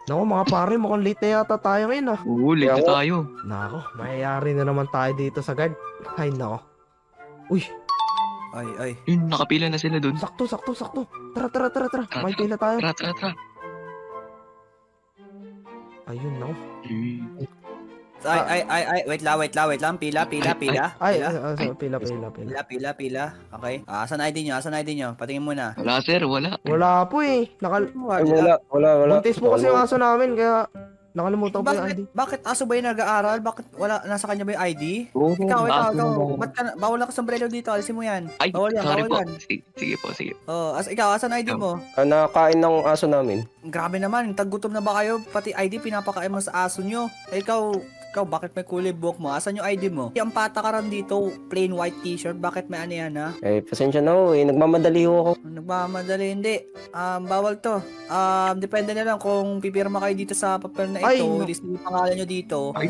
Naku mga pare, mukhang late na yata tayo ngayon ah. Oo, late na tayo. Nako, mayayari na naman tayo dito sa guard. Ay nako. Uy, Ay. Yun, nakapila na sila dun. sakto. Tara. May pila tayo. Tara. Ayun nako. Ay, wait lang. Pila. Ay, Pila. pila. Pila. Okay. Asan ID nyo? Patingin muna. Wala, sir, wala. Wala po eh. Wala. Buntis po kasi yung aso namin, kaya nakalimutan ko pa yung ID. Bakit aso ba yung nag-aaral? Bakit wala, nasa kanya ba yung ID? Oo, Ikaw. aso. Ba't ka, bawal ka sombrero dito, alisin mo yan. Ay, Bawal sorry po. yan. Sige po. Oh, ikaw, asan ID mo? Nakain ng aso namin. Grabe naman, taggutom na ba kayo? Pati ID pinapakain mo sa aso nyo. Ikaw, bakit may kulay buhok mo? Asan yung ID mo? Yung patakaran dito, plain white t-shirt, bakit may ano yan ha? Pasensya na ho nagmamadali ho ako. Nagmamadali, hindi. Bawal to. Depende na lang kung pipirma kayo dito sa papel na Ay, ito, no. list yung pangalan nyo dito. Ay,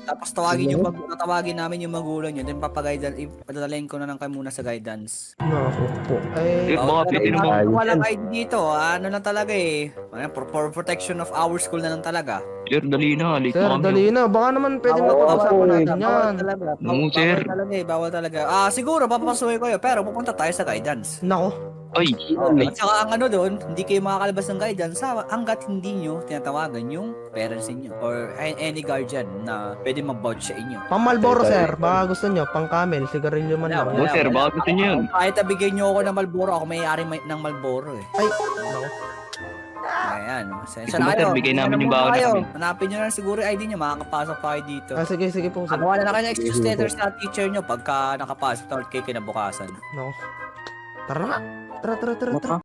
Tapos tatawagin namin yung magulang nyo, then ipadadalhin ko na lang kayo muna sa guidance. Naku po. Eh, Bawal baka talaga pinirma. yung walang ID dito, ano lang talaga eh. For protection of our school na lang talaga. sir, dali na. Late Sir, na kami. dali na. Baka naman pwede Bawal- mapag-usapan bawal- natin yan. Bawal talaga. Oo, sir. Bawal talaga. Siguro papapasukin kayo, pero pupunta tayo sa guidance. Nako. Ay, At saka ang ano doon, hindi kayo makakalabas ng guidance hanggat hindi nyo tinatawagan yung parents niyo or any guardian na pwede mag-vouch sa inyo. Pang Marlboro, sir. Baka gusto nyo. Pang Camel. Sigarilyo man lang. Oo, sir, baka gusto niyo yun. Kahit nabigyan nyo ako ng Marlboro, ako may-ari ng Marlboro eh. Ay, nako. Ayan. Sige po, sir, bigay namin yung bawal namin. Hanapin nyo na siguro yung ID nyo, makakapasok pa kayo dito. Sige po, sir. Magawa na kayo ng excuse letter sa teacher nyo pagka nakapasok na kayo kinabukasan. Nako. Tara na. Tara.